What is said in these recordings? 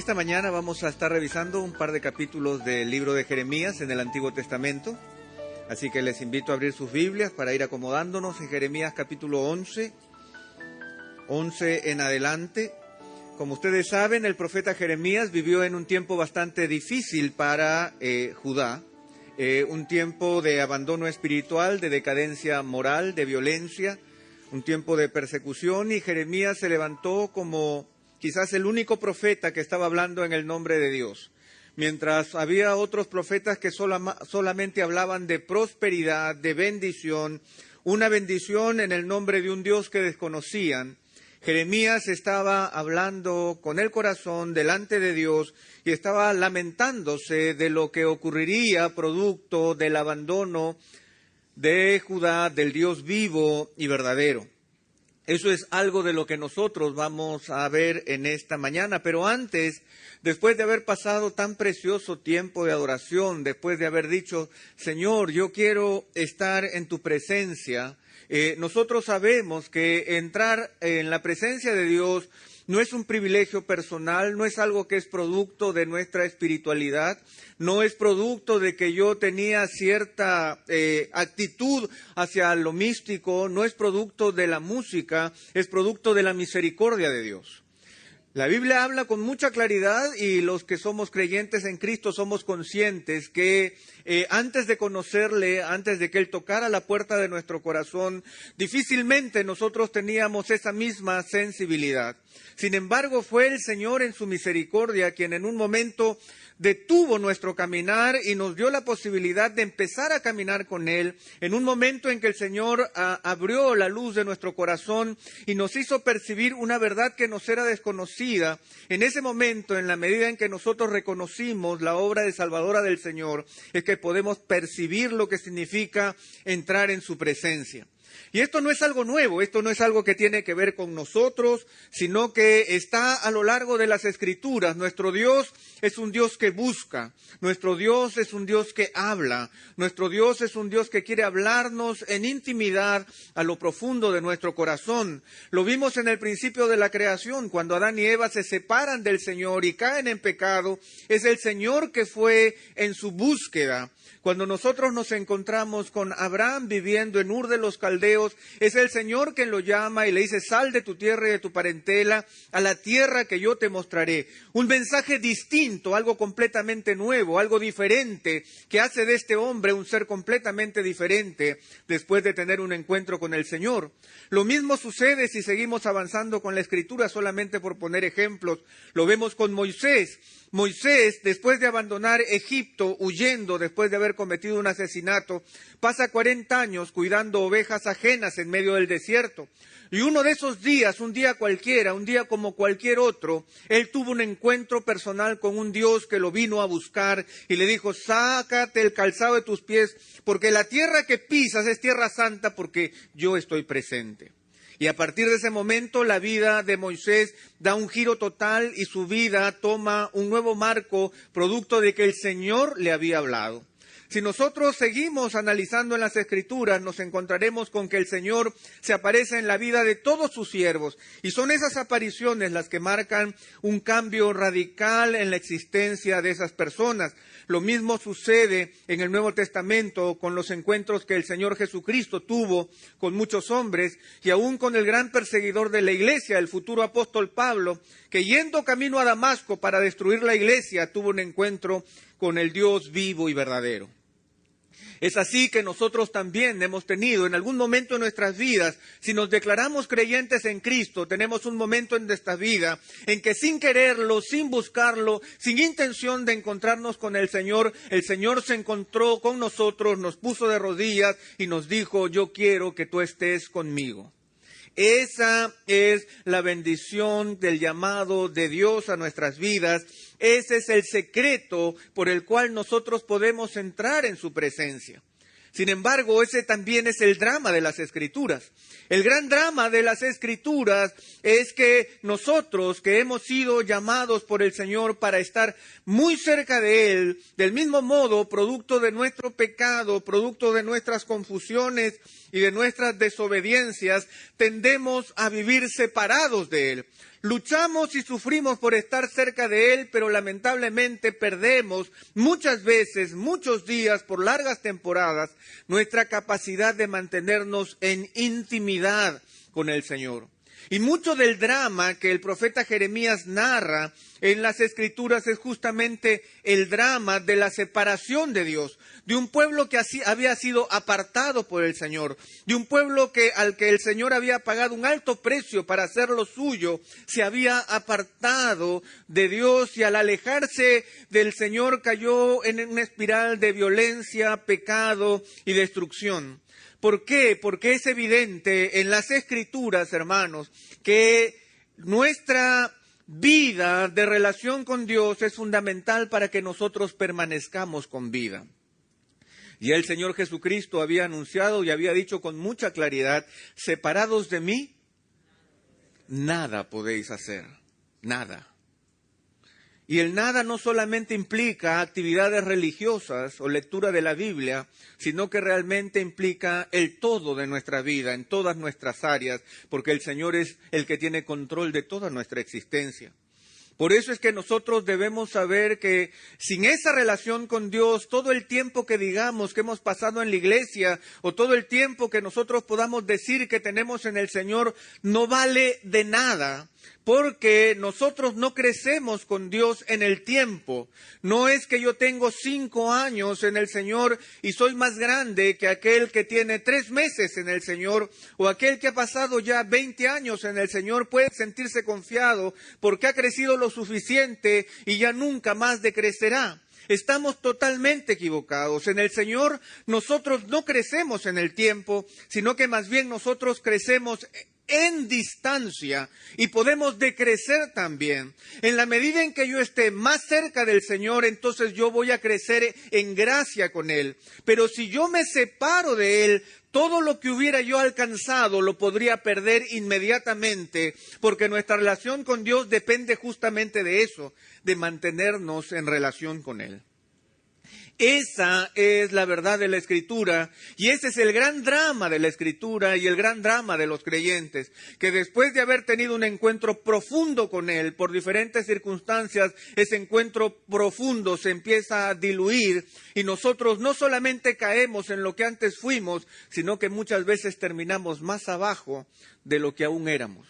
esta mañana vamos a estar revisando un par de capítulos del libro de Jeremías en el Antiguo Testamento. Así que les invito a abrir sus Biblias para ir acomodándonos en Jeremías capítulo 11 en adelante. Como ustedes saben, el profeta Jeremías vivió en un tiempo bastante difícil para Judá. Un tiempo de abandono espiritual, de decadencia moral, de violencia, un tiempo de persecución, y Jeremías se levantó como quizás el único profeta que estaba hablando en el nombre de Dios. Mientras había otros profetas que solamente hablaban de prosperidad, de bendición, una bendición en el nombre de un Dios que desconocían, Jeremías estaba hablando con el corazón delante de Dios y estaba lamentándose de lo que ocurriría producto del abandono de Judá, del Dios vivo y verdadero. Eso es algo de lo que nosotros vamos a ver en esta mañana, pero antes, después de haber pasado tan precioso tiempo de adoración, después de haber dicho, Señor, yo quiero estar en tu presencia, nosotros sabemos que entrar en la presencia de Dios no es un privilegio personal, no es algo que es producto de nuestra espiritualidad, no es producto de que yo tenía cierta actitud hacia lo místico, no es producto de la música, es producto de la misericordia de Dios. La Biblia habla con mucha claridad y los que somos creyentes en Cristo somos conscientes que antes de conocerle, antes de que Él tocara la puerta de nuestro corazón, difícilmente nosotros teníamos esa misma sensibilidad. Sin embargo, fue el Señor en su misericordia quien en un momento detuvo nuestro caminar y nos dio la posibilidad de empezar a caminar con Él, en un momento en que el Señor abrió la luz de nuestro corazón y nos hizo percibir una verdad que nos era desconocida. En ese momento, en la medida en que nosotros reconocimos la obra de salvadora del Señor, es que podemos percibir lo que significa entrar en su presencia. Y esto no es algo nuevo, esto no es algo que tiene que ver con nosotros, sino que está a lo largo de las Escrituras. Nuestro Dios es un Dios que busca, nuestro Dios es un Dios que habla, nuestro Dios es un Dios que quiere hablarnos en intimidad a lo profundo de nuestro corazón. Lo vimos en el principio de la creación, cuando Adán y Eva se separan del Señor y caen en pecado, es el Señor que fue en su búsqueda. Cuando nosotros nos encontramos con Abraham viviendo en Ur de los Caldeos, es el Señor quien lo llama y le dice, sal de tu tierra y de tu parentela a la tierra que yo te mostraré. Un mensaje distinto, algo completamente nuevo, algo diferente, que hace de este hombre un ser completamente diferente después de tener un encuentro con el Señor. Lo mismo sucede si seguimos avanzando con la Escritura, solamente por poner ejemplos. Lo vemos con Moisés. Moisés, después de abandonar Egipto, huyendo, después de haber cometido un asesinato, pasa 40 años cuidando ovejas ajenas en medio del desierto. Y uno de esos días, un día cualquiera, un día como cualquier otro, él tuvo un encuentro personal con un Dios que lo vino a buscar y le dijo, sácate el calzado de tus pies, porque la tierra que pisas es tierra santa, porque yo estoy presente. Y a partir de ese momento la vida de Moisés da un giro total y su vida toma un nuevo marco, producto de que el Señor le había hablado. Si nosotros seguimos analizando en las Escrituras, nos encontraremos con que el Señor se aparece en la vida de todos sus siervos. Y son esas apariciones las que marcan un cambio radical en la existencia de esas personas. Lo mismo sucede en el Nuevo Testamento con los encuentros que el Señor Jesucristo tuvo con muchos hombres y aún con el gran perseguidor de la iglesia, el futuro apóstol Pablo, que yendo camino a Damasco para destruir la iglesia, tuvo un encuentro con el Dios vivo y verdadero. Es así que nosotros también hemos tenido en algún momento en nuestras vidas, si nos declaramos creyentes en Cristo, tenemos un momento en esta vida en que sin quererlo, sin buscarlo, sin intención de encontrarnos con el Señor se encontró con nosotros, nos puso de rodillas y nos dijo, yo quiero que tú estés conmigo. Esa es la bendición del llamado de Dios a nuestras vidas. Ese es el secreto por el cual nosotros podemos entrar en su presencia. Sin embargo, ese también es el drama de las Escrituras. El gran drama de las Escrituras es que nosotros que hemos sido llamados por el Señor para estar muy cerca de Él, del mismo modo, producto de nuestro pecado, producto de nuestras confusiones y de nuestras desobediencias, tendemos a vivir separados de Él. Luchamos y sufrimos por estar cerca de Él, pero lamentablemente perdemos muchas veces, muchos días, por largas temporadas, nuestra capacidad de mantenernos en intimidad con el Señor. Y mucho del drama que el profeta Jeremías narra en las Escrituras es justamente el drama de la separación de Dios, de un pueblo que así había sido apartado por el Señor, de un pueblo al que el Señor había pagado un alto precio para hacerlo suyo, se había apartado de Dios y al alejarse del Señor cayó en una espiral de violencia, pecado y destrucción. ¿Por qué? Porque es evidente en las Escrituras, hermanos, que nuestra vida de relación con Dios es fundamental para que nosotros permanezcamos con vida. Y el Señor Jesucristo había anunciado y había dicho con mucha claridad, separados de mí, nada podéis hacer, nada. Y el nada no solamente implica actividades religiosas o lectura de la Biblia, sino que realmente implica el todo de nuestra vida, en todas nuestras áreas, porque el Señor es el que tiene control de toda nuestra existencia. Por eso es que nosotros debemos saber que sin esa relación con Dios, todo el tiempo que digamos que hemos pasado en la iglesia o todo el tiempo que nosotros podamos decir que tenemos en el Señor no vale de nada. Porque nosotros no crecemos con Dios en el tiempo. No es que yo tengo 5 años en el Señor y soy más grande que aquel que tiene 3 meses en el Señor, o aquel que ha pasado ya 20 años en el Señor puede sentirse confiado porque ha crecido lo suficiente y ya nunca más decrecerá. Estamos totalmente equivocados. En el Señor nosotros no crecemos en el tiempo, sino que más bien nosotros crecemos en distancia y podemos decrecer también. En la medida en que yo esté más cerca del Señor, entonces yo voy a crecer en gracia con Él. Pero si yo me separo de Él, todo lo que hubiera yo alcanzado lo podría perder inmediatamente, porque nuestra relación con Dios depende justamente de eso, de mantenernos en relación con Él. Esa es la verdad de la Escritura y ese es el gran drama de la Escritura y el gran drama de los creyentes, que después de haber tenido un encuentro profundo con Él, por diferentes circunstancias, ese encuentro profundo se empieza a diluir y nosotros no solamente caemos en lo que antes fuimos, sino que muchas veces terminamos más abajo de lo que aún éramos.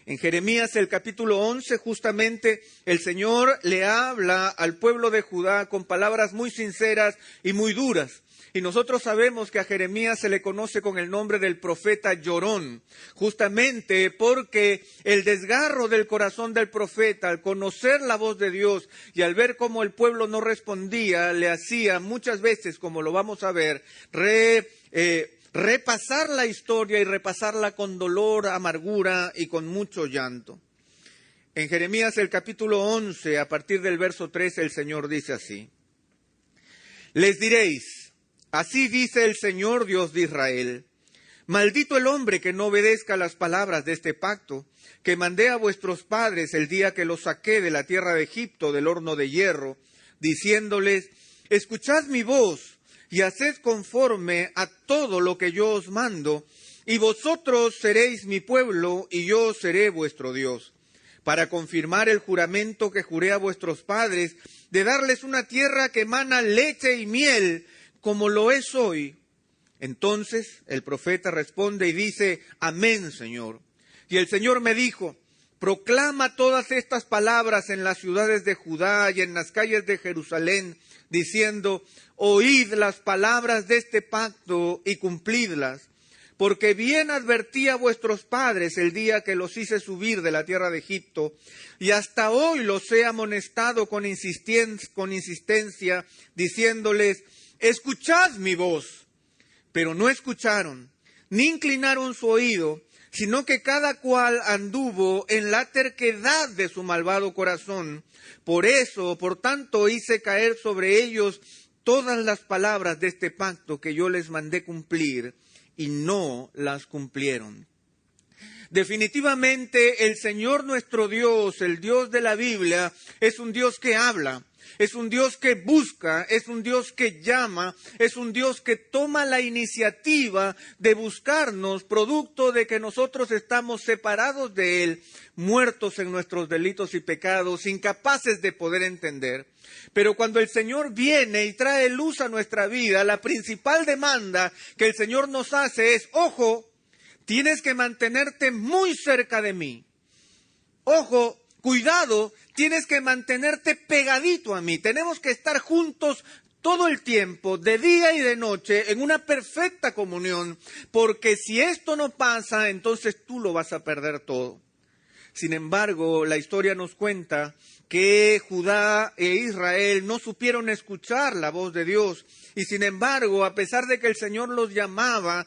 En Jeremías el capítulo 11 justamente el Señor le habla al pueblo de Judá con palabras muy sinceras y muy duras. Y nosotros sabemos que a Jeremías se le conoce con el nombre del profeta llorón, justamente porque el desgarro del corazón del profeta al conocer la voz de Dios y al ver cómo el pueblo no respondía, le hacía muchas veces, como lo vamos a ver, repasar la historia y repasarla con dolor, amargura y con mucho llanto. En Jeremías el capítulo 11, a partir del verso 13, el Señor dice así: Les diréis, así dice el Señor Dios de Israel, maldito el hombre que no obedezca las palabras de este pacto, que mandé a vuestros padres el día que los saqué de la tierra de Egipto, del horno de hierro, diciéndoles, escuchad mi voz, y haced conforme a todo lo que yo os mando, y vosotros seréis mi pueblo, y yo seré vuestro Dios, para confirmar el juramento que juré a vuestros padres, de darles una tierra que emana leche y miel, como lo es hoy. Entonces el profeta responde y dice, amén, Señor. Y el Señor me dijo, proclama todas estas palabras en las ciudades de Judá y en las calles de Jerusalén, diciendo, oíd las palabras de este pacto y cumplidlas, porque bien advertí a vuestros padres el día que los hice subir de la tierra de Egipto, y hasta hoy los he amonestado con insistencia, diciéndoles, escuchad mi voz. Pero no escucharon, ni inclinaron su oído, sino que cada cual anduvo en la terquedad de su malvado corazón. Por eso, por tanto, hice caer sobre ellos todas las palabras de este pacto que yo les mandé cumplir, y no las cumplieron. Definitivamente el Señor nuestro Dios, el Dios de la Biblia, es un Dios que habla. Es un Dios que busca, es un Dios que llama, es un Dios que toma la iniciativa de buscarnos, producto de que nosotros estamos separados de Él, muertos en nuestros delitos y pecados, incapaces de poder entender. Pero cuando el Señor viene y trae luz a nuestra vida, la principal demanda que el Señor nos hace es, ojo, tienes que mantenerte muy cerca de mí. Ojo, cuidado, tienes que mantenerte pegadito a mí. Tenemos que estar juntos todo el tiempo, de día y de noche, en una perfecta comunión, porque si esto no pasa, entonces tú lo vas a perder todo. Sin embargo, la historia nos cuenta que Judá e Israel no supieron escuchar la voz de Dios. Y sin embargo, a pesar de que el Señor los llamaba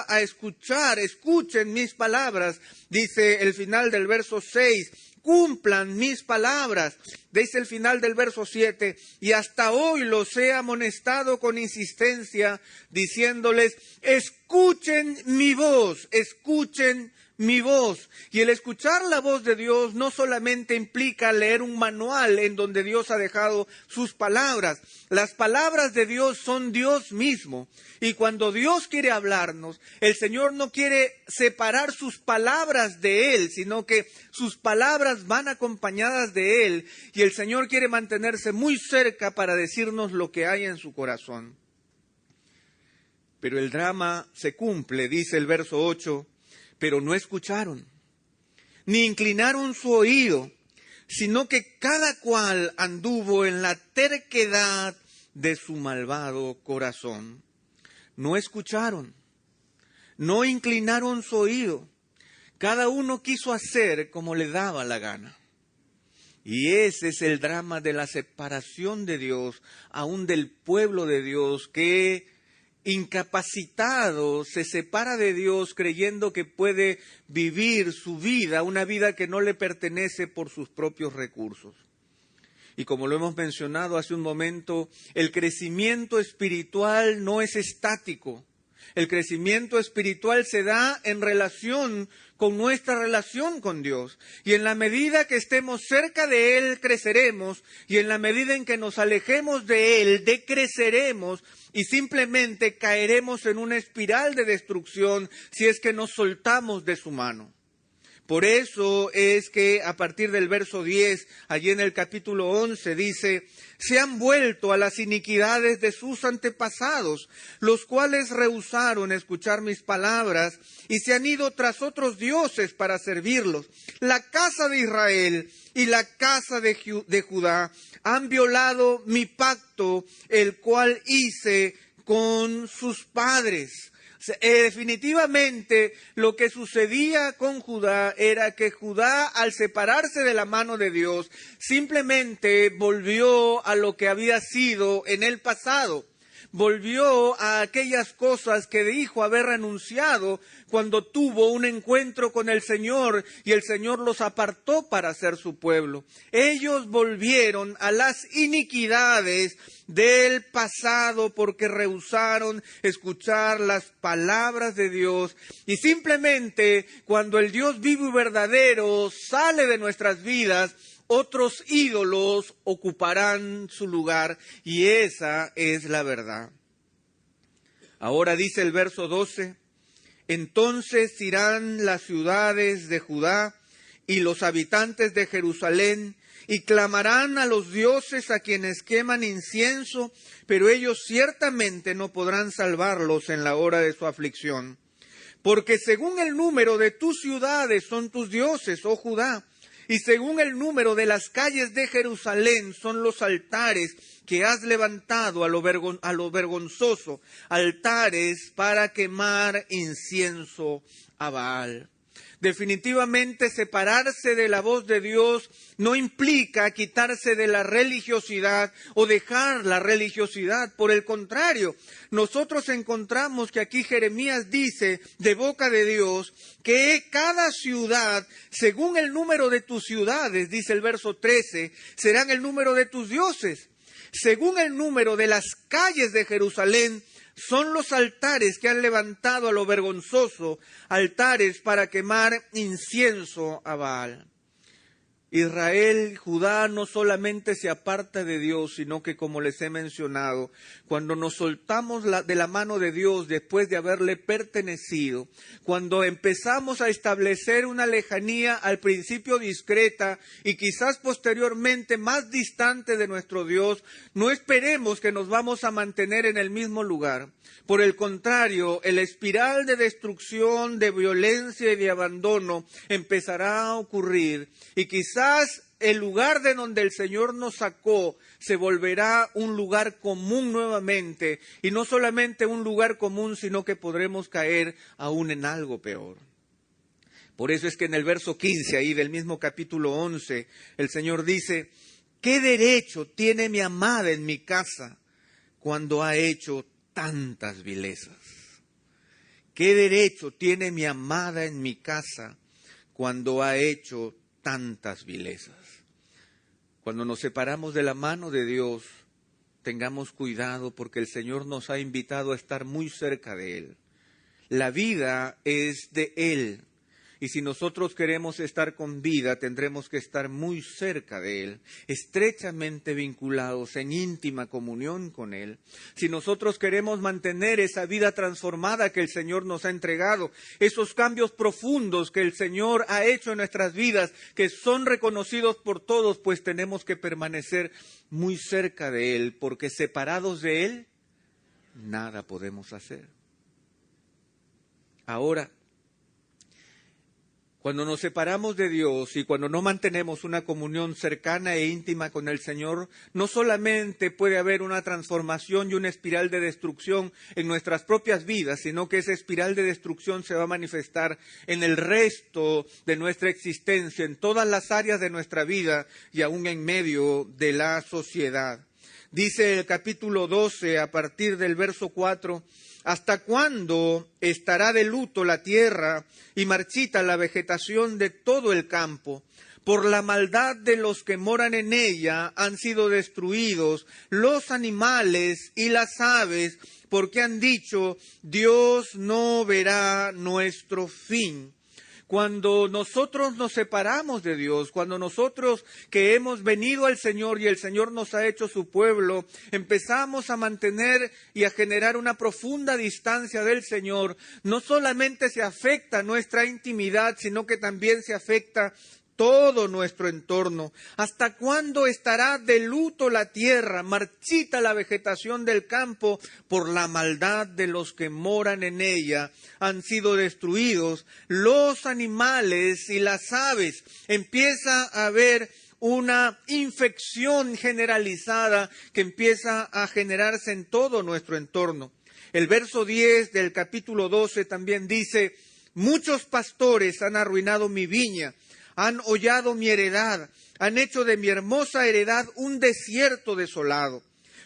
a escuchar, escuchen mis palabras, dice el final del verso 6, cumplan mis palabras, dice el final del verso 7, y hasta hoy los he amonestado con insistencia, diciéndoles, escuchen mi voz, escuchen mi voz. Y el escuchar la voz de Dios no solamente implica leer un manual en donde Dios ha dejado sus palabras. Las palabras de Dios son Dios mismo. Y cuando Dios quiere hablarnos, el Señor no quiere separar sus palabras de Él, sino que sus palabras van acompañadas de Él. Y el Señor quiere mantenerse muy cerca para decirnos lo que hay en su corazón. Pero el drama se cumple, dice el verso 8, pero no escucharon, ni inclinaron su oído, sino que cada cual anduvo en la terquedad de su malvado corazón. No escucharon, no inclinaron su oído, cada uno quiso hacer como le daba la gana. Y ese es el drama de la separación de Dios, aún del pueblo de Dios, que incapacitado se separa de Dios creyendo que puede vivir su vida, una vida que no le pertenece por sus propios recursos. Y como lo hemos mencionado hace un momento, el crecimiento espiritual no es estático. El crecimiento espiritual se da en relación con nuestra relación con Dios. Y en la medida que estemos cerca de Él, creceremos. Y en la medida en que nos alejemos de Él, decreceremos. Y simplemente caeremos en una espiral de destrucción si es que nos soltamos de su mano. Por eso es que a partir del verso 10, allí en el capítulo 11, dice, se han vuelto a las iniquidades de sus antepasados, los cuales rehusaron escuchar mis palabras y se han ido tras otros dioses para servirlos. La casa de Israel y la casa de Judá han violado mi pacto, el cual hice con sus padres. Definitivamente lo que sucedía con Judá era que Judá, al separarse de la mano de Dios, simplemente volvió a lo que había sido en el pasado. Volvió a aquellas cosas que dijo haber renunciado cuando tuvo un encuentro con el Señor y el Señor los apartó para ser su pueblo. Ellos volvieron a las iniquidades del pasado porque rehusaron escuchar las palabras de Dios. Y simplemente cuando el Dios vivo y verdadero sale de nuestras vidas, otros ídolos ocuparán su lugar, y esa es la verdad. Ahora dice el verso 12, entonces irán las ciudades de Judá y los habitantes de Jerusalén y clamarán a los dioses a quienes queman incienso, pero ellos ciertamente no podrán salvarlos en la hora de su aflicción. Porque según el número de tus ciudades son tus dioses, oh Judá, y según el número de las calles de Jerusalén son los altares que has levantado a lo vergonzoso, altares para quemar incienso a Baal. Definitivamente separarse de la voz de Dios no implica quitarse de la religiosidad o dejar la religiosidad. Por el contrario, nosotros encontramos que aquí Jeremías dice de boca de Dios que cada ciudad, según el número de tus ciudades, dice el verso 13, serán el número de tus dioses. Según el número de las calles de Jerusalén, Son los altares que han levantado a lo vergonzoso, altares para quemar incienso a Baal. Israel, Judá, no solamente se aparta de Dios, sino que, como les he mencionado, cuando nos soltamos de la mano de Dios después de haberle pertenecido, cuando empezamos a establecer una lejanía al principio discreta y quizás posteriormente más distante de nuestro Dios, no esperemos que nos vamos a mantener en el mismo lugar. Por el contrario, el espiral de destrucción, de violencia y de abandono empezará a ocurrir, y quizás el lugar de donde el Señor nos sacó se volverá un lugar común nuevamente, y no solamente un lugar común, sino que podremos caer aún en algo peor. Por eso es que en el verso 15 ahí del mismo capítulo 11, el Señor dice: ¿qué derecho tiene mi amada en mi casa cuando ha hecho tantas vilezas? ¿Qué derecho tiene mi amada en mi casa cuando ha hecho tantas vilezas? Cuando nos separamos de la mano de Dios, tengamos cuidado, porque el Señor nos ha invitado a estar muy cerca de Él. La vida es de Él. Y si nosotros queremos estar con vida, tendremos que estar muy cerca de Él, estrechamente vinculados en íntima comunión con Él. Si nosotros queremos mantener esa vida transformada que el Señor nos ha entregado, esos cambios profundos que el Señor ha hecho en nuestras vidas, que son reconocidos por todos, pues tenemos que permanecer muy cerca de Él, porque separados de Él, nada podemos hacer. Ahora, cuando nos separamos de Dios y cuando no mantenemos una comunión cercana e íntima con el Señor, no solamente puede haber una transformación y una espiral de destrucción en nuestras propias vidas, sino que esa espiral de destrucción se va a manifestar en el resto de nuestra existencia, en todas las áreas de nuestra vida y aún en medio de la sociedad. Dice el capítulo 12, a partir del verso 4, ¿hasta cuándo estará de luto la tierra y marchita la vegetación de todo el campo? Por la maldad de los que moran en ella han sido destruidos los animales y las aves, porque han dicho: Dios no verá nuestro fin. Cuando nosotros nos separamos de Dios, cuando nosotros que hemos venido al Señor y el Señor nos ha hecho su pueblo, empezamos a mantener y a generar una profunda distancia del Señor, no solamente se afecta nuestra intimidad, sino que también se afecta todo nuestro entorno. ¿Hasta cuándo estará de luto la tierra, marchita la vegetación del campo? Por la maldad de los que moran en ella han sido destruidos los animales y las aves. Empieza a haber una infección generalizada que empieza a generarse en todo nuestro entorno. El verso 10 del capítulo 12 también dice: muchos pastores han arruinado mi viña, han hollado mi heredad, han hecho de mi hermosa heredad un desierto desolado.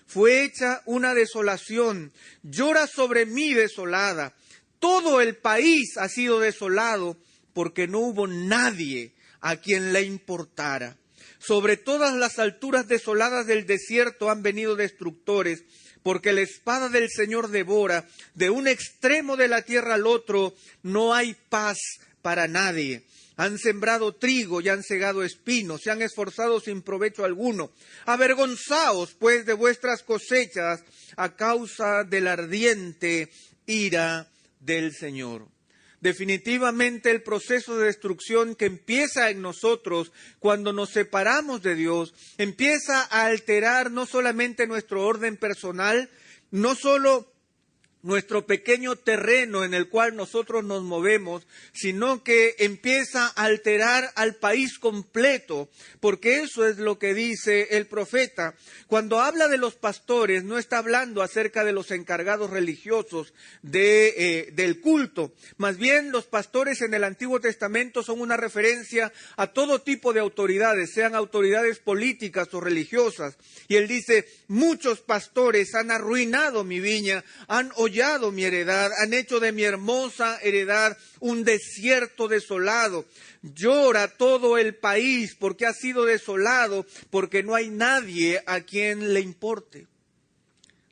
Fue hecha una desolación, llora sobre mí desolada. Todo el país ha sido desolado, porque no hubo nadie a quien le importara. Sobre todas las alturas desoladas del desierto han venido destructores, porque la espada del Señor devora. De un extremo de la tierra al otro no hay paz para nadie. Han sembrado trigo y han segado espinos, se han esforzado sin provecho alguno. Avergonzaos, pues, de vuestras cosechas a causa de la ardiente ira del Señor. Definitivamente el proceso de destrucción que empieza en nosotros cuando nos separamos de Dios, empieza a alterar no solamente nuestro orden personal, no solo nuestro pequeño terreno en el cual nosotros nos movemos, sino que empieza a alterar al país completo, porque eso es lo que dice el profeta. Cuando habla de los pastores, no está hablando acerca de los encargados religiosos del culto. Más bien, los pastores en el Antiguo Testamento son una referencia a todo tipo de autoridades, sean autoridades políticas o religiosas. Y él dice: muchos pastores han arruinado mi viña, han hollado mi heredad, han hecho de mi hermosa heredad un desierto desolado. Llora todo el país porque ha sido desolado, porque no hay nadie a quien le importe.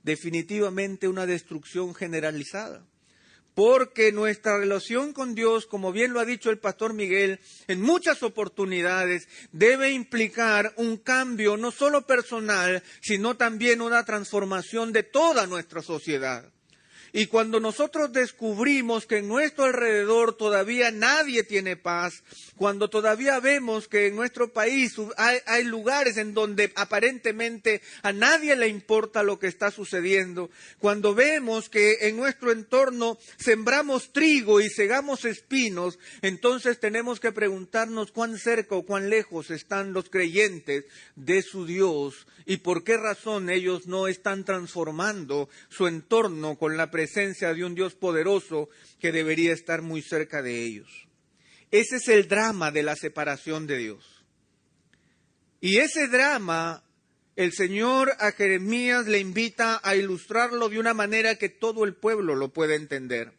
definitivamente una destrucción generalizada. Porque nuestra relación con Dios, como bien lo ha dicho el pastor Miguel, en muchas oportunidades debe implicar un cambio no solo personal, sino también una transformación de toda nuestra sociedad. Y cuando nosotros descubrimos que en nuestro alrededor todavía nadie tiene paz, cuando todavía vemos que en nuestro país hay lugares en donde aparentemente a nadie le importa lo que está sucediendo, cuando vemos que en nuestro entorno sembramos trigo y segamos espinos, entonces tenemos que preguntarnos cuán cerca o cuán lejos están los creyentes de su Dios y por qué razón ellos no están transformando su entorno con la presencia de un Dios poderoso que debería estar muy cerca de ellos. Ese es el drama de la separación de Dios. Y ese drama, el Señor a Jeremías le invita a ilustrarlo de una manera que todo el pueblo lo pueda entender.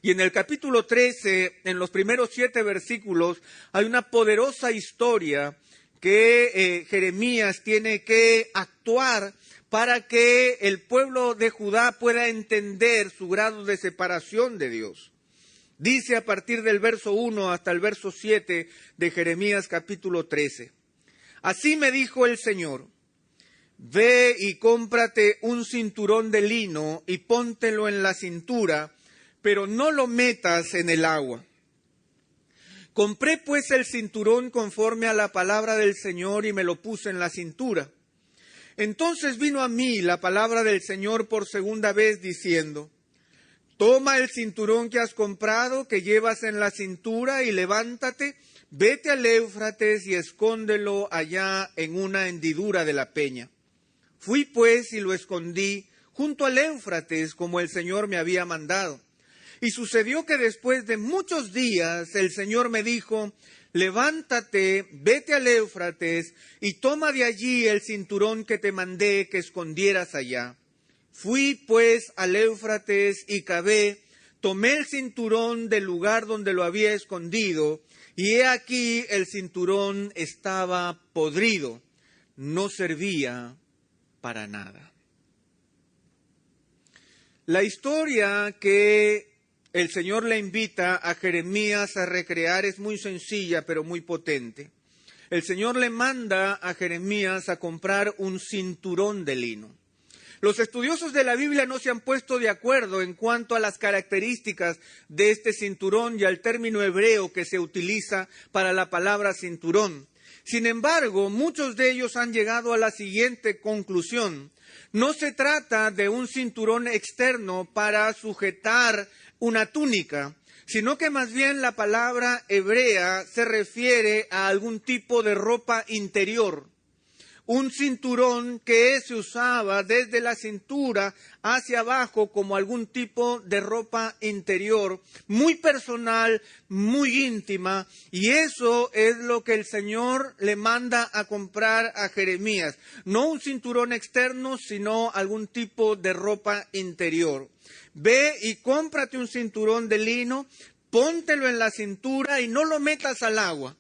Y en el capítulo 13, en los primeros 7 versículos, hay una poderosa historia que Jeremías tiene que actuar para que el pueblo de Judá pueda entender su grado de separación de Dios. Dice a partir del verso 1 hasta el verso 7 de Jeremías capítulo 13. Así me dijo el Señor, ve y cómprate un cinturón de lino y póntelo en la cintura, pero no lo metas en el agua. Compré pues el cinturón conforme a la palabra del Señor y me lo puse en la cintura. Entonces vino a mí la palabra del Señor por segunda vez diciendo, toma el cinturón que has comprado, que llevas en la cintura y levántate, vete al Éufrates y escóndelo allá en una hendidura de la peña. Fui pues y lo escondí junto al Éufrates como el Señor me había mandado. Y sucedió que después de muchos días el Señor me dijo, levántate, vete al Éufrates y toma de allí el cinturón que te mandé que escondieras allá. Fui pues al Éufrates y cavé, tomé el cinturón del lugar donde lo había escondido, y he aquí el cinturón estaba podrido, no servía para nada. La historia que el Señor le invita a Jeremías a recrear es muy sencilla, pero muy potente. El Señor le manda a Jeremías a comprar un cinturón de lino. Los estudiosos de la Biblia no se han puesto de acuerdo en cuanto a las características de este cinturón y al término hebreo que se utiliza para la palabra cinturón. Sin embargo, muchos de ellos han llegado a la siguiente conclusión. No se trata de un cinturón externo para sujetar una túnica, sino que más bien la palabra hebrea se refiere a algún tipo de ropa interior. Un cinturón que se usaba desde la cintura hacia abajo como algún tipo de ropa interior, muy personal, muy íntima, y eso es lo que el Señor le manda a comprar a Jeremías. No un cinturón externo, sino algún tipo de ropa interior. Ve y cómprate un cinturón de lino, póntelo en la cintura y no lo metas al agua.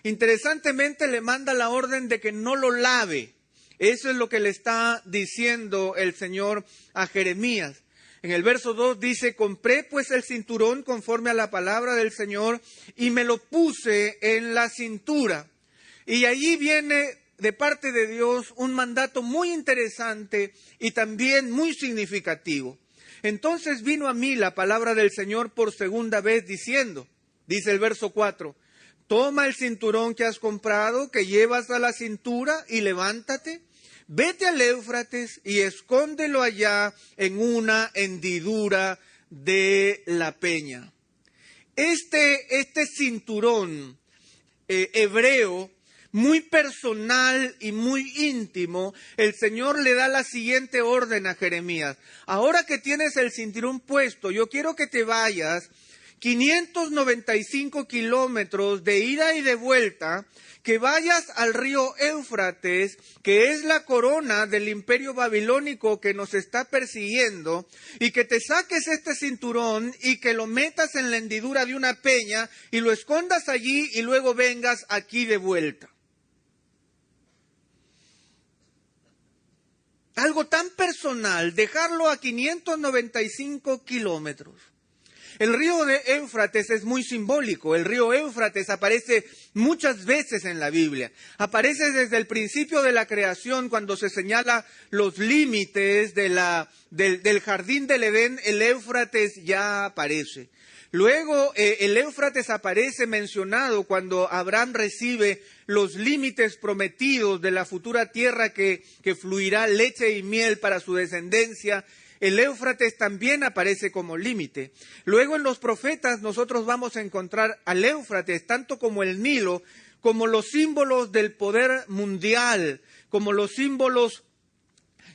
Interesantemente le manda la orden de que no lo lave. Eso es lo que le está diciendo el Señor a Jeremías. En el verso 2 dice, compré pues el cinturón conforme a la palabra del Señor y me lo puse en la cintura. Y allí viene de parte de Dios un mandato muy interesante y también muy significativo. Entonces vino a mí la palabra del Señor por segunda vez diciendo, dice el verso 4, toma el cinturón que has comprado, que llevas a la cintura y levántate, vete al Éufrates y escóndelo allá en una hendidura de la peña. Este cinturón hebreo, muy personal y muy íntimo, el Señor le da la siguiente orden a Jeremías. Ahora que tienes el cinturón puesto, yo quiero que te vayas 595 kilómetros de ida y de vuelta, que vayas al río Éufrates, que es la corona del imperio babilónico que nos está persiguiendo, y que te saques este cinturón y que lo metas en la hendidura de una peña y lo escondas allí y luego vengas aquí de vuelta. algo tan personal, dejarlo a 595 kilómetros. El río de Éufrates es muy simbólico. El río Éufrates aparece muchas veces en la Biblia. Aparece desde el principio de la creación, cuando se señala los límites del jardín del Edén. El Éufrates ya aparece. Luego el Éufrates aparece mencionado cuando Abraham recibe los límites prometidos de la futura tierra que fluirá leche y miel para su descendencia. El Éufrates también aparece como límite. Luego en los profetas nosotros vamos a encontrar al Éufrates, tanto como el Nilo, como los símbolos del poder mundial, como los símbolos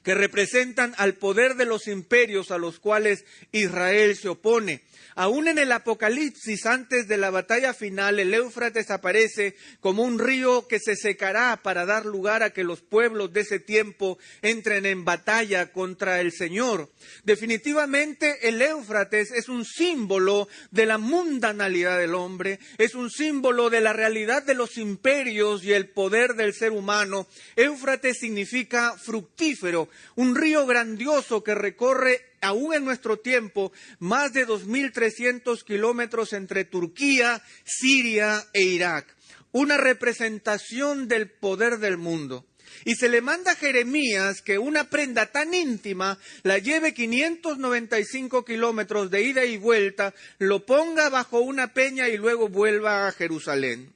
que representan al poder de los imperios a los cuales Israel se opone. Aún en el Apocalipsis, antes de la batalla final, el Éufrates aparece como un río que se secará para dar lugar a que los pueblos de ese tiempo entren en batalla contra el Señor. Definitivamente el Éufrates es un símbolo de la mundanalidad del hombre, es un símbolo de la realidad de los imperios y el poder del ser humano. Éufrates significa fructífero, un río grandioso que recorre aún en nuestro tiempo, más de 2.300 kilómetros entre Turquía, Siria e Irak. Una representación del poder del mundo. Y se le manda a Jeremías que una prenda tan íntima la lleve 595 kilómetros de ida y vuelta, lo ponga bajo una peña y luego vuelva a Jerusalén.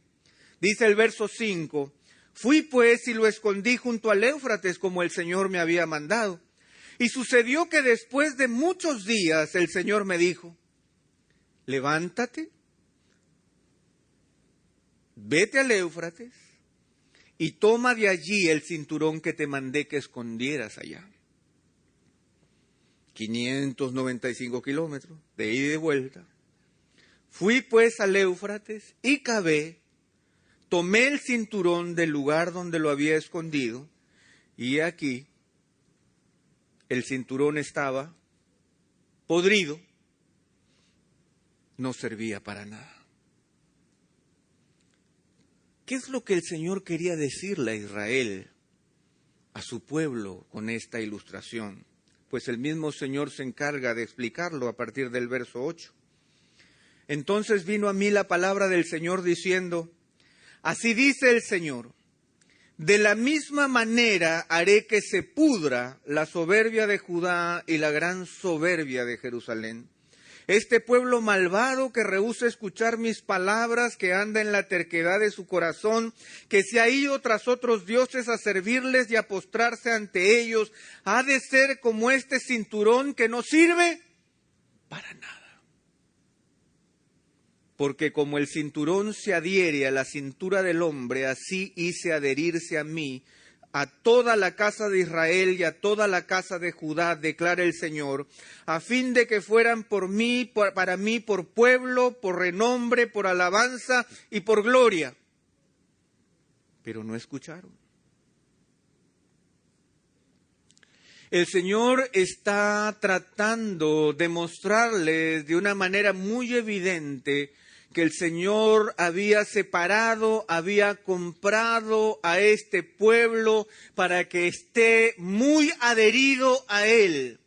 Dice el verso 5, fui pues y lo escondí junto al Éufrates como el Señor me había mandado. Y sucedió que después de muchos días el Señor me dijo, levántate, vete al Éufrates y toma de allí el cinturón que te mandé que escondieras allá. 595 kilómetros de ida y de vuelta. Fui pues al Éufrates y cavé, tomé el cinturón del lugar donde lo había escondido y aquí el cinturón estaba podrido, no servía para nada. ¿Qué es lo que el Señor quería decirle a Israel, a su pueblo, con esta ilustración? Pues el mismo Señor se encarga de explicarlo a partir del verso 8. Entonces vino a mí la palabra del Señor diciendo, así dice el Señor, de la misma manera haré que se pudra la soberbia de Judá y la gran soberbia de Jerusalén. Este pueblo malvado que rehúsa escuchar mis palabras, que anda en la terquedad de su corazón, que se ha ido tras otros dioses a servirles y a postrarse ante ellos, ha de ser como este cinturón que no sirve para nada. Porque como el cinturón se adhiere a la cintura del hombre, así hice adherirse a mí, a toda la casa de Israel y a toda la casa de Judá, declara el Señor, a fin de que fueran para mí por pueblo, por renombre, por alabanza y por gloria. Pero no escucharon. El Señor está tratando de mostrarles de una manera muy evidente que el Señor había separado, había comprado a este pueblo para que esté muy adherido a Él.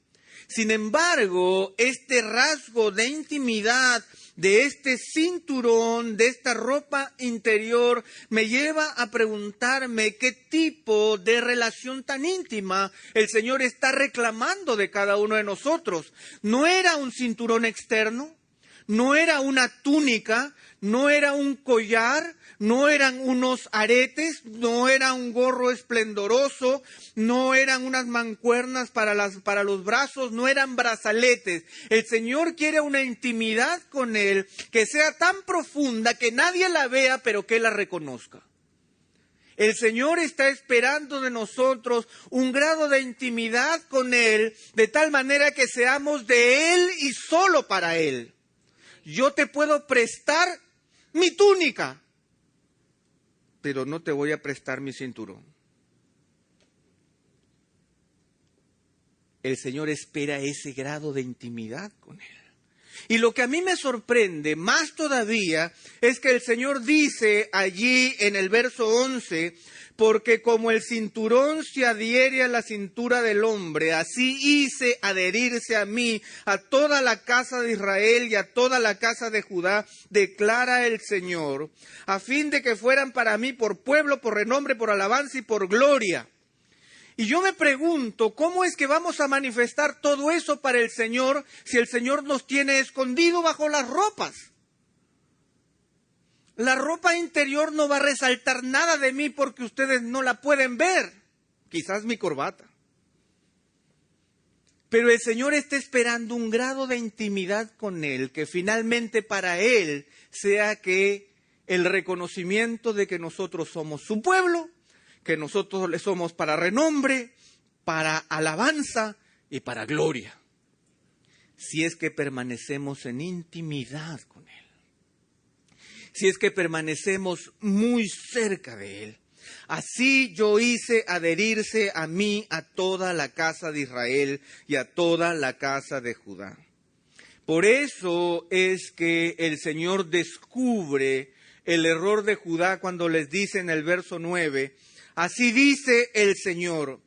Sin embargo, este rasgo de intimidad, de este cinturón, de esta ropa interior, me lleva a preguntarme qué tipo de relación tan íntima el Señor está reclamando de cada uno de nosotros. ¿No era un cinturón externo? No era una túnica, no era un collar, no eran unos aretes, no era un gorro esplendoroso, no eran unas mancuernas para los brazos, no eran brazaletes. El Señor quiere una intimidad con Él que sea tan profunda que nadie la vea, pero que Él la reconozca. El Señor está esperando de nosotros un grado de intimidad con Él, de tal manera que seamos de Él y solo para Él. Yo te puedo prestar mi túnica, pero no te voy a prestar mi cinturón. El Señor espera ese grado de intimidad con Él. Y lo que a mí me sorprende más todavía es que el Señor dice allí en el verso 11, Porque como el cinturón se adhiere a la cintura del hombre, así hice adherirse a mí, a toda la casa de Israel y a toda la casa de Judá, declara el Señor, a fin de que fueran para mí por pueblo, por renombre, por alabanza y por gloria. Y yo me pregunto, ¿cómo es que vamos a manifestar todo eso para el Señor si el Señor nos tiene escondido bajo las ropas? La ropa interior no va a resaltar nada de mí porque ustedes no la pueden ver. Quizás mi corbata. Pero el Señor está esperando un grado de intimidad con Él que finalmente para Él sea que el reconocimiento de que nosotros somos su pueblo, que nosotros le somos para renombre, para alabanza y para gloria. Si es que permanecemos en intimidad con Él. Si es que permanecemos muy cerca de Él. Así yo hice adherirse a mí a toda la casa de Israel y a toda la casa de Judá. Por eso es que el Señor descubre el error de Judá cuando les dice en el verso 9, así dice el Señor,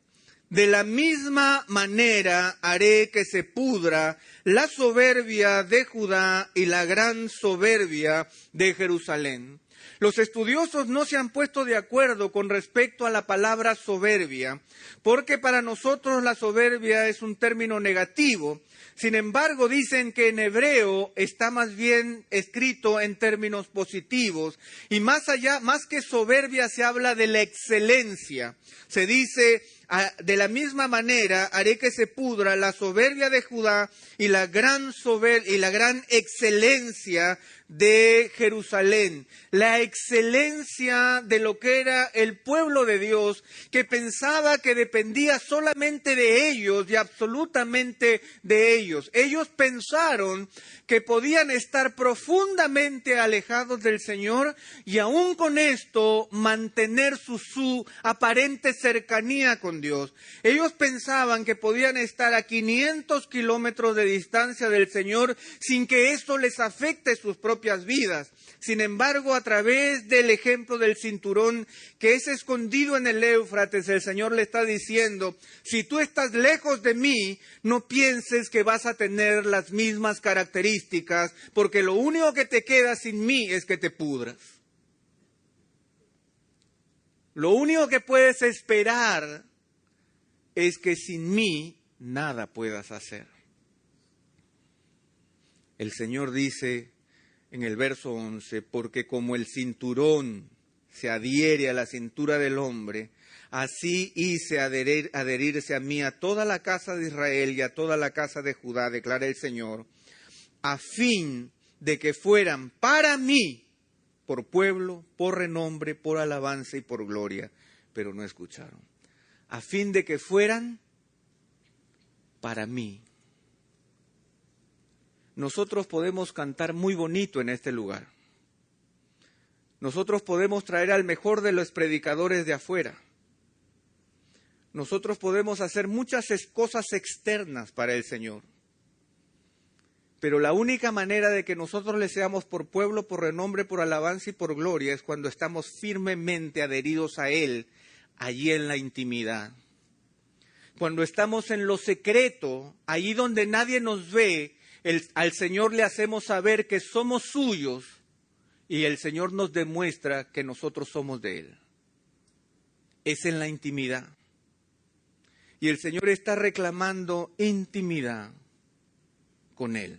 de la misma manera haré que se pudra la soberbia de Judá y la gran soberbia de Jerusalén. Los estudiosos no se han puesto de acuerdo con respecto a la palabra soberbia, porque para nosotros la soberbia es un término negativo. Sin embargo, dicen que en hebreo está más bien escrito en términos positivos. Y más allá, más que soberbia, se habla de la excelencia. Se dice, de la misma manera, haré que se pudra la soberbia de Judá y la gran excelencia de Jerusalén, la excelencia de lo que era el pueblo de Dios, que pensaba que dependía solamente de ellos y absolutamente de ellos. Ellos pensaron que podían estar profundamente alejados del Señor y aún con esto mantener su aparente cercanía con Dios. Ellos pensaban que podían estar a 500 kilómetros de distancia del Señor sin que esto les afecte sus propias vidas. Sin embargo, a través del ejemplo del cinturón que es escondido en el Éufrates, el Señor le está diciendo, si tú estás lejos de mí, no pienses que vas a tener las mismas características, porque lo único que te queda sin mí es que te pudras. Lo único que puedes esperar es que sin mí nada puedas hacer. El Señor dice en el verso 11, porque como el cinturón se adhiere a la cintura del hombre, así hice adherirse a mí a toda la casa de Israel y a toda la casa de Judá, declara el Señor, a fin de que fueran para mí por pueblo, por renombre, por alabanza y por gloria. Pero no escucharon. A fin de que fueran para mí. Nosotros podemos cantar muy bonito en este lugar. Nosotros podemos traer al mejor de los predicadores de afuera. Nosotros podemos hacer muchas cosas externas para el Señor. Pero la única manera de que nosotros le seamos por pueblo, por renombre, por alabanza y por gloria es cuando estamos firmemente adheridos a Él, allí en la intimidad. Cuando estamos en lo secreto, allí donde nadie nos ve, al Señor le hacemos saber que somos suyos y el Señor nos demuestra que nosotros somos de Él. Es en la intimidad. Y el Señor está reclamando intimidad con Él.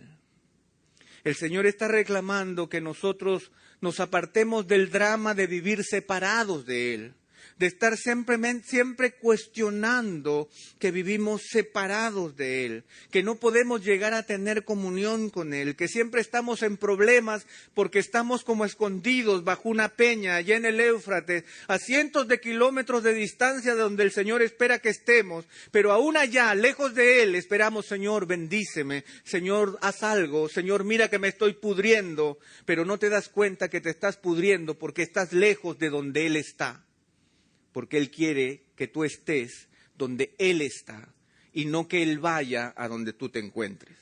El Señor está reclamando que nosotros nos apartemos del drama de vivir separados de Él, de estar siempre cuestionando que vivimos separados de Él, que no podemos llegar a tener comunión con Él, que siempre estamos en problemas porque estamos como escondidos bajo una peña allá en el Éufrates, a cientos de kilómetros de distancia de donde el Señor espera que estemos, pero aún allá, lejos de Él, esperamos, Señor, bendíceme, Señor, haz algo, Señor, mira que me estoy pudriendo, pero no te das cuenta que te estás pudriendo porque estás lejos de donde Él está. Porque Él quiere que tú estés donde Él está y no que Él vaya a donde tú te encuentres.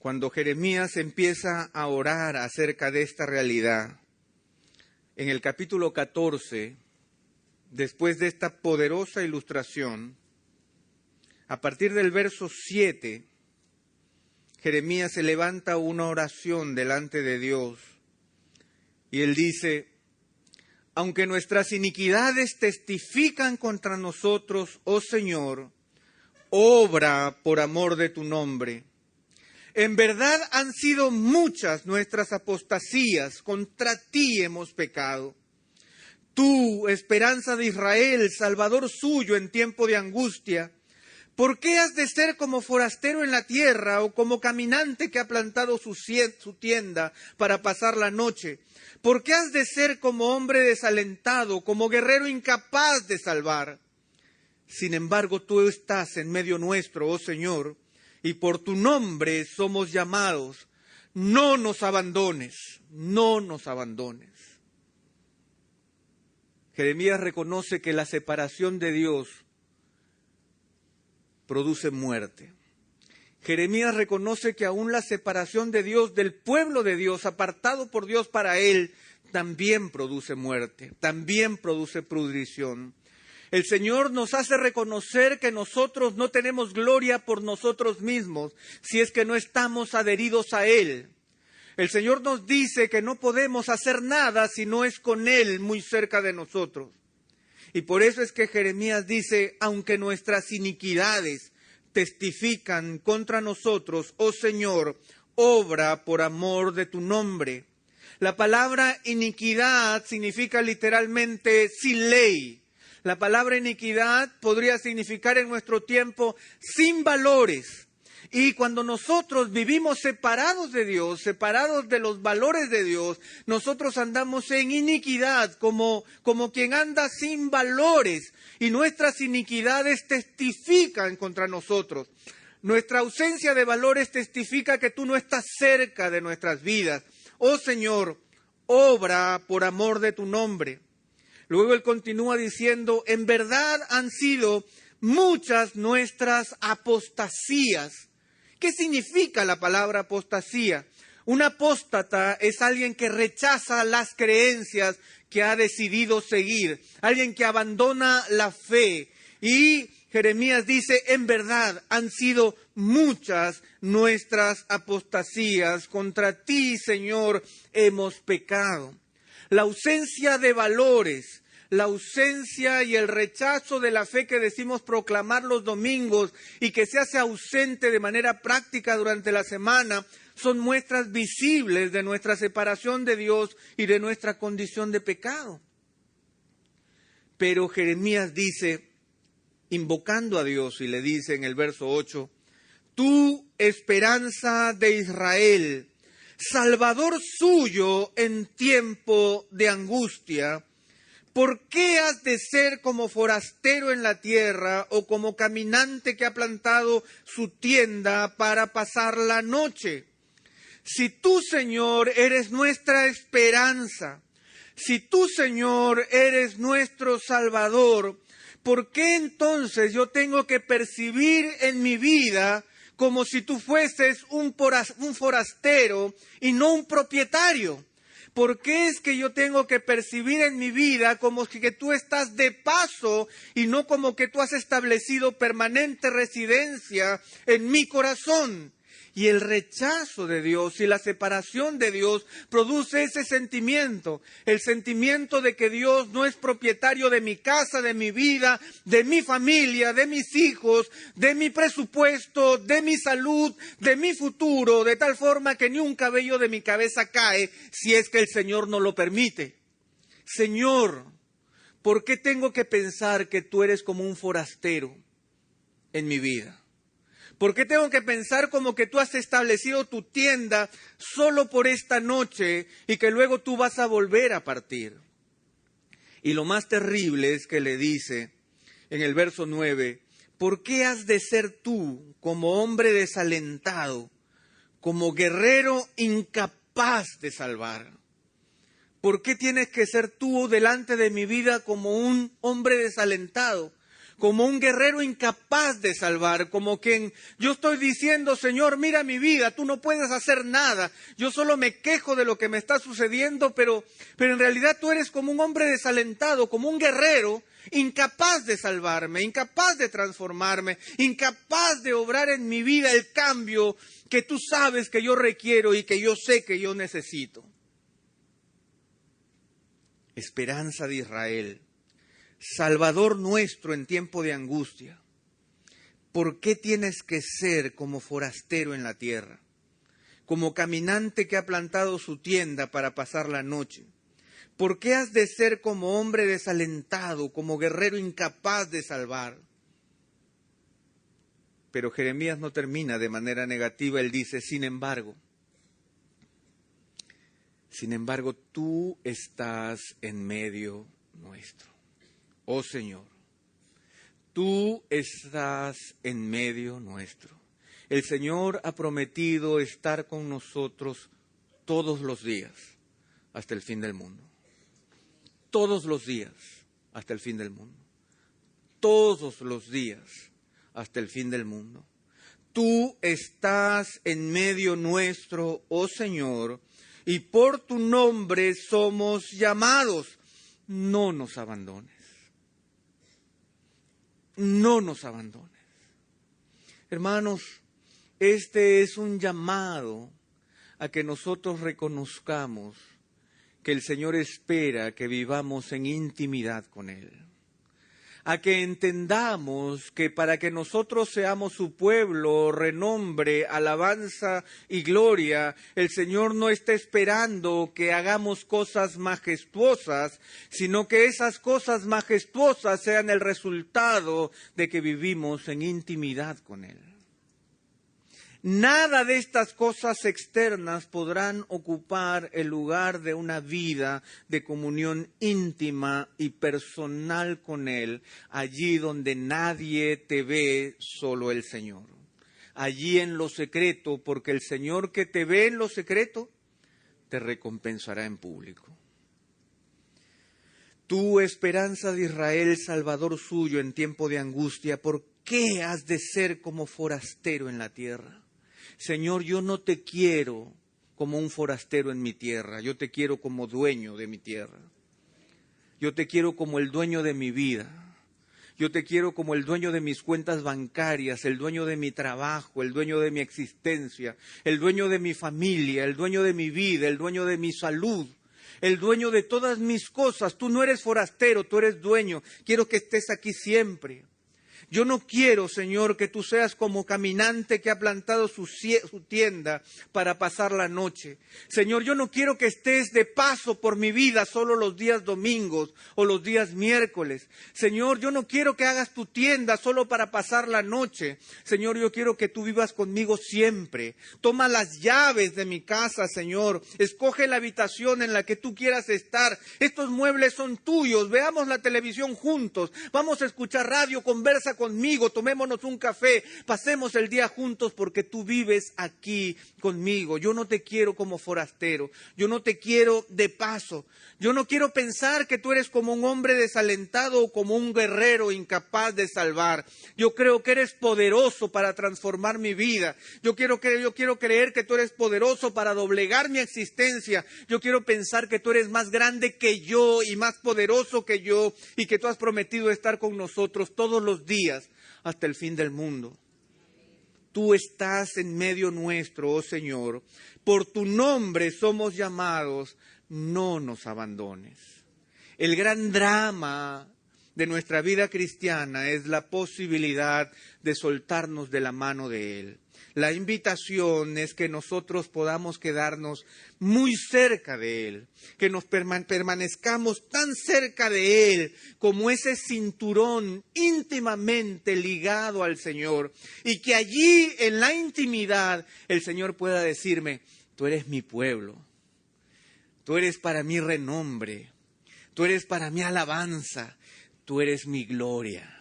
cuando Jeremías empieza a orar acerca de esta realidad, en el capítulo 14, después de esta poderosa ilustración, a partir del verso 7, Jeremías se levanta una oración delante de Dios y él dice: aunque nuestras iniquidades testifican contra nosotros, oh Señor, obra por amor de tu nombre. En verdad han sido muchas nuestras apostasías, contra ti hemos pecado. Tú, esperanza de Israel, salvador suyo en tiempo de angustia, ¿por qué has de ser como forastero en la tierra o como caminante que ha plantado su tienda para pasar la noche? ¿Por qué has de ser como hombre desalentado, como guerrero incapaz de salvar? Sin embargo, tú estás en medio nuestro, oh Señor, y por tu nombre somos llamados. No nos abandones, no nos abandones. Jeremías reconoce que la separación de Dios produce muerte. Jeremías reconoce que aún la separación de Dios, del pueblo de Dios, apartado por Dios para él, también produce muerte, también produce pudrición. El Señor nos hace reconocer que nosotros no tenemos gloria por nosotros mismos, si es que no estamos adheridos a Él. El Señor nos dice que no podemos hacer nada si no es con Él muy cerca de nosotros. Y por eso es que Jeremías dice: aunque nuestras iniquidades testifican contra nosotros, oh Señor, obra por amor de tu nombre. La palabra iniquidad significa literalmente sin ley. La palabra iniquidad podría significar en nuestro tiempo sin valores. Y cuando nosotros vivimos separados de Dios, separados de los valores de Dios, nosotros andamos en iniquidad, como quien anda sin valores. Y nuestras iniquidades testifican contra nosotros. Nuestra ausencia de valores testifica que tú no estás cerca de nuestras vidas. Oh Señor, obra por amor de tu nombre. Luego él continúa diciendo: en verdad han sido muchas nuestras apostasías. ¿Qué significa la palabra apostasía? Un apóstata es alguien que rechaza las creencias que ha decidido seguir, alguien que abandona la fe. Y Jeremías dice: en verdad han sido muchas nuestras apostasías, contra ti, Señor, hemos pecado. La ausencia de valores, la ausencia y el rechazo de la fe que decimos proclamar los domingos y que se hace ausente de manera práctica durante la semana, son muestras visibles de nuestra separación de Dios y de nuestra condición de pecado. Pero Jeremías dice, invocando a Dios, y le dice en el verso 8, tú, esperanza de Israel, salvador suyo en tiempo de angustia, ¿por qué has de ser como forastero en la tierra o como caminante que ha plantado su tienda para pasar la noche? Si tú, Señor, eres nuestra esperanza, si tú, Señor, eres nuestro Salvador, ¿por qué entonces yo tengo que percibir en mi vida como si tú fueses un forastero y no un propietario? ¿Por qué es que yo tengo que percibir en mi vida como que tú estás de paso y no como que tú has establecido permanente residencia en mi corazón? Y el rechazo de Dios y la separación de Dios produce ese sentimiento, el sentimiento de que Dios no es propietario de mi casa, de mi vida, de mi familia, de mis hijos, de mi presupuesto, de mi salud, de mi futuro, de tal forma que ni un cabello de mi cabeza cae si es que el Señor no lo permite. Señor, ¿por qué tengo que pensar que tú eres como un forastero en mi vida? ¿Por qué tengo que pensar como que tú has establecido tu tienda solo por esta noche y que luego tú vas a volver a partir? Y lo más terrible es que le dice en el verso 9, ¿por qué has de ser tú como hombre desalentado, como guerrero incapaz de salvar? ¿Por qué tienes que ser tú delante de mi vida como un hombre desalentado? como un guerrero incapaz de salvar, como quien yo estoy diciendo, Señor, mira mi vida, tú no puedes hacer nada, yo solo me quejo de lo que me está sucediendo, pero en realidad tú eres como un hombre desalentado, como un guerrero incapaz de salvarme, incapaz de transformarme, incapaz de obrar en mi vida el cambio que tú sabes que yo requiero y que yo sé que yo necesito. Esperanza de Israel, Salvador nuestro en tiempo de angustia. ¿Por qué tienes que ser como forastero en la tierra? Como caminante que ha plantado su tienda para pasar la noche. ¿Por qué has de ser como hombre desalentado, como guerrero incapaz de salvar? Pero Jeremías no termina de manera negativa, él dice, sin embargo, tú estás en medio nuestro. Oh Señor, tú estás en medio nuestro. El Señor ha prometido estar con nosotros todos los días hasta el fin del mundo. Todos los días hasta el fin del mundo. Todos los días hasta el fin del mundo. Tú estás en medio nuestro, oh Señor, y por tu nombre somos llamados. No nos abandones. No nos abandones. Hermanos, este es un llamado a que nosotros reconozcamos que el Señor espera que vivamos en intimidad con Él. A que entendamos que para que nosotros seamos su pueblo, renombre, alabanza y gloria, el Señor no está esperando que hagamos cosas majestuosas, sino que esas cosas majestuosas sean el resultado de que vivimos en intimidad con Él. Nada de estas cosas externas podrán ocupar el lugar de una vida de comunión íntima y personal con Él, allí donde nadie te ve, solo el Señor. Allí en lo secreto, porque el Señor que te ve en lo secreto, te recompensará en público. Tú, esperanza de Israel, Salvador suyo en tiempo de angustia, ¿por qué has de ser como forastero en la tierra? Señor, yo no te quiero como un forastero en mi tierra, yo te quiero como dueño de mi tierra. Yo te quiero como el dueño de mi vida. Yo te quiero como el dueño de mis cuentas bancarias, el dueño de mi trabajo, el dueño de mi existencia, el dueño de mi familia, el dueño de mi vida, el dueño de mi salud, el dueño de todas mis cosas. Tú no eres forastero, tú eres dueño. Quiero que estés aquí siempre. Yo no quiero, Señor, que tú seas como caminante que ha plantado su tienda para pasar la noche. Señor, yo no quiero que estés de paso por mi vida solo los días domingos o los días miércoles. Señor, yo no quiero que hagas tu tienda solo para pasar la noche. Señor, yo quiero que tú vivas conmigo siempre. Toma las llaves de mi casa, Señor. Escoge la habitación en la que tú quieras estar. Estos muebles son tuyos. Veamos la televisión juntos. Vamos a escuchar radio, conversa conmigo, tomémonos un café, pasemos el día juntos porque tú vives aquí conmigo. Yo no te quiero como forastero, yo no te quiero de paso, yo no quiero pensar que tú eres como un hombre desalentado o como un guerrero incapaz de salvar. Yo creo que eres poderoso para transformar mi vida. Yo quiero creer que tú eres poderoso para doblegar mi existencia. Yo quiero pensar que tú eres más grande que yo y más poderoso que yo y que tú has prometido estar con nosotros todos los días hasta el fin del mundo. Tú estás en medio nuestro, oh Señor. Por tu nombre somos llamados, no nos abandones. El gran drama de nuestra vida cristiana es la posibilidad de soltarnos de la mano de Él. La invitación es que nosotros podamos quedarnos muy cerca de Él, que nos permanezcamos tan cerca de Él como ese cinturón íntimamente ligado al Señor, y que allí en la intimidad el Señor pueda decirme, tú eres mi pueblo, tú eres para mí renombre, tú eres para mí alabanza, tú eres mi gloria.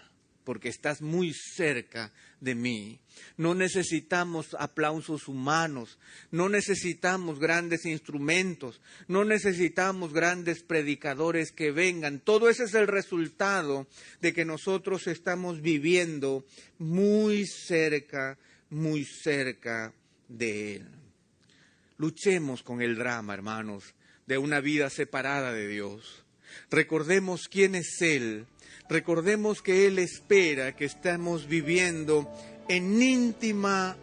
porque estás muy cerca de mí. No necesitamos aplausos humanos, no necesitamos grandes instrumentos, no necesitamos grandes predicadores que vengan. Todo ese es el resultado de que nosotros estamos viviendo muy cerca de Él. Luchemos con el drama, hermanos, de una vida separada de Dios. Recordemos quién es Él. Recordemos que Él espera que estemos viviendo en intimidad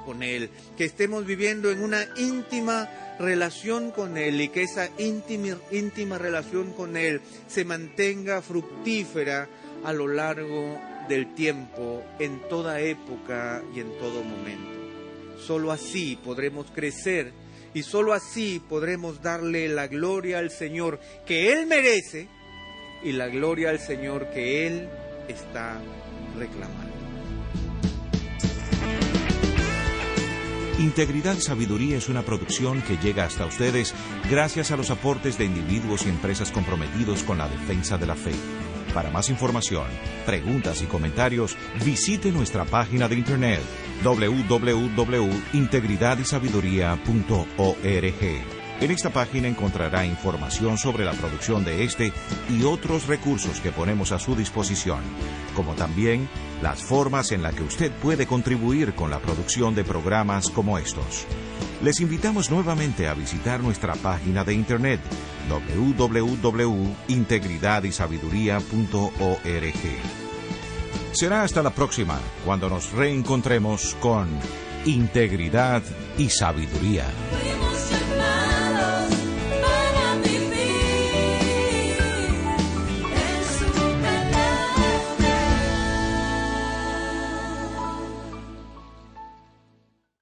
con Él, que estemos viviendo en una íntima relación con Él y que esa íntima relación con Él se mantenga fructífera a lo largo del tiempo, en toda época y en todo momento. Solo así podremos crecer y solo así podremos darle la gloria al Señor que Él merece y la gloria al Señor que Él está reclamando. Integridad y Sabiduría es una producción que llega hasta ustedes gracias a los aportes de individuos y empresas comprometidos con la defensa de la fe. Para más información, preguntas y comentarios, visite nuestra página de internet www.integridadysabiduría.org. En esta página encontrará información sobre la producción de este y otros recursos que ponemos a su disposición, como también las formas en las que usted puede contribuir con la producción de programas como estos. Les invitamos nuevamente a visitar nuestra página de internet www.integridadysabiduría.org. Será hasta la próxima, cuando nos reencontremos con Integridad y Sabiduría.